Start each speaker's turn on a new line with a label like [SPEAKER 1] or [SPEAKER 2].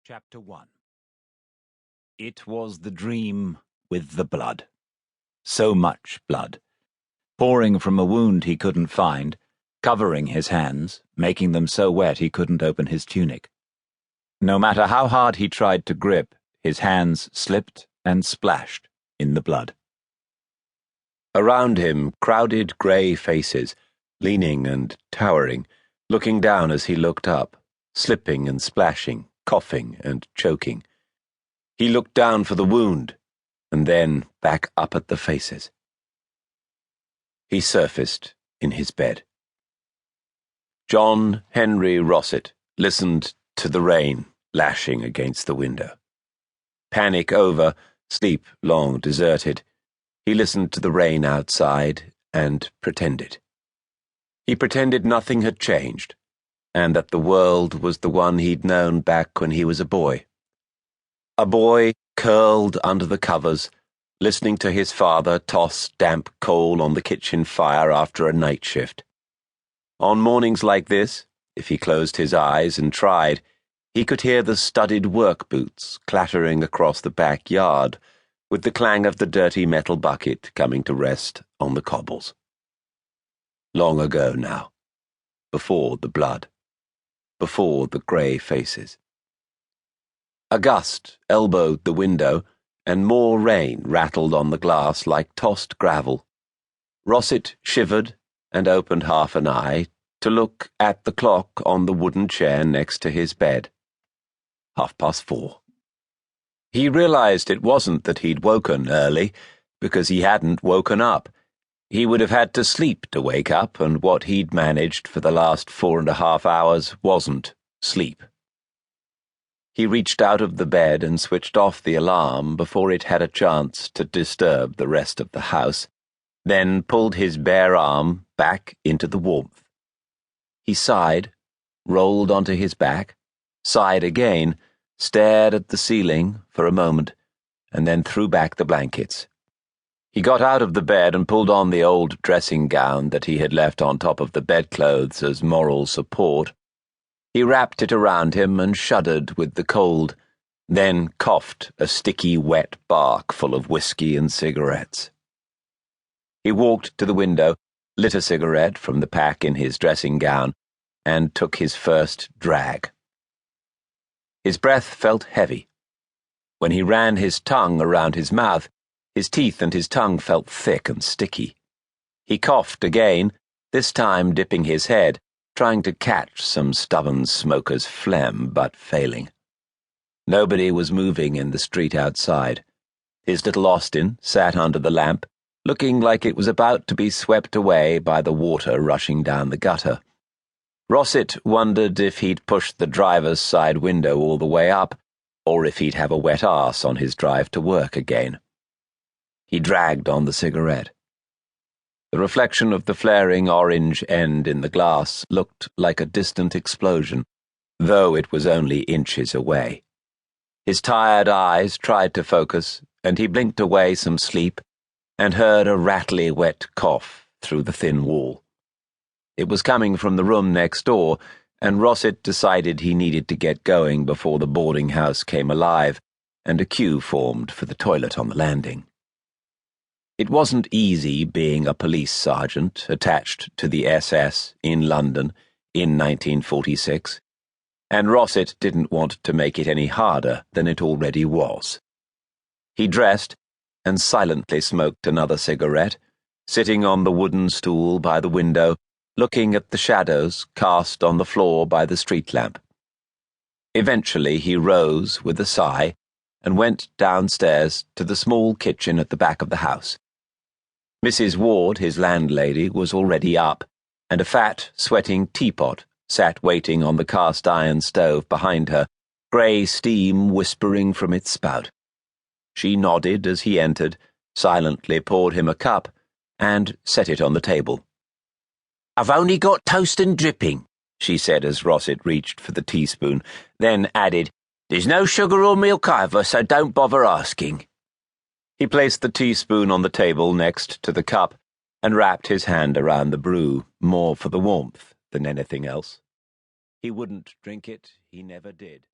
[SPEAKER 1] Chapter 1. It was the dream with the blood. So much blood. Pouring from a wound he couldn't find, covering his hands, making them so wet he couldn't open his tunic. No matter how hard he tried to grip, his hands slipped and splashed in the blood. Around him, crowded grey faces, leaning and towering, looking down as he looked up, slipping and splashing, coughing and choking. He looked down for the wound, and then back up at the faces. He surfaced in his bed. John Henry Rossett listened to the rain lashing against the window. Panic over, sleep long deserted, he listened to the rain outside and pretended. He pretended nothing had changed, and that the world was the one he'd known back when he was a boy. A boy curled under the covers, listening to his father toss damp coal on the kitchen fire after a night shift. On mornings like this, if he closed his eyes and tried, he could hear the studded work boots clattering across the backyard, with the clang of the dirty metal bucket coming to rest on the cobbles. Long ago now, before the blood, before the grey faces. A gust elbowed the window, and more rain rattled on the glass like tossed gravel. Rossett shivered and opened half an eye to look at the clock on the wooden chair next to his bed. 4:30. He realized it wasn't that he'd woken early, because he hadn't woken up. He would have had to sleep to wake up, and what he'd managed for the last 4.5 hours wasn't sleep. He reached out of the bed and switched off the alarm before it had a chance to disturb the rest of the house, then pulled his bare arm back into the warmth. He sighed, rolled onto his back, sighed again, stared at the ceiling for a moment, and then threw back the blankets. He got out of the bed and pulled on the old dressing gown that he had left on top of the bedclothes as moral support. He wrapped it around him and shuddered with the cold, then coughed a sticky, wet bark full of whiskey and cigarettes. He walked to the window, lit a cigarette from the pack in his dressing gown, and took his first drag. His breath felt heavy. When he ran his tongue around his mouth, his teeth and his tongue felt thick and sticky. He coughed again, this time dipping his head, trying to catch some stubborn smoker's phlegm, but failing. Nobody was moving in the street outside. His little Austin sat under the lamp, looking like it was about to be swept away by the water rushing down the gutter. Rossett wondered if he'd push the driver's side window all the way up, or if he'd have a wet arse on his drive to work again. He dragged on the cigarette. The reflection of the flaring orange end in the glass looked like a distant explosion, though it was only inches away. His tired eyes tried to focus, and he blinked away some sleep and heard a rattly wet cough through the thin wall. It was coming from the room next door, and Rossett decided he needed to get going before the boarding house came alive, and a queue formed for the toilet on the landing. It wasn't easy being a police sergeant attached to the SS in London in 1946, and Rossett didn't want to make it any harder than it already was. He dressed and silently smoked another cigarette, sitting on the wooden stool by the window, looking at the shadows cast on the floor by the street lamp. Eventually he rose with a sigh and went downstairs to the small kitchen at the back of the house. Mrs. Ward, his landlady, was already up, and a fat, sweating teapot sat waiting on the cast-iron stove behind her, grey steam whispering from its spout. She nodded as he entered, silently poured him a cup, and set it on the table. "I've only got toast and dripping," she said as Rossett reached for the teaspoon, then added, "There's no sugar or milk either, so don't bother asking." He placed the teaspoon on the table next to the cup and wrapped his hand around the brew, more for the warmth than anything else. He wouldn't drink it, he never did.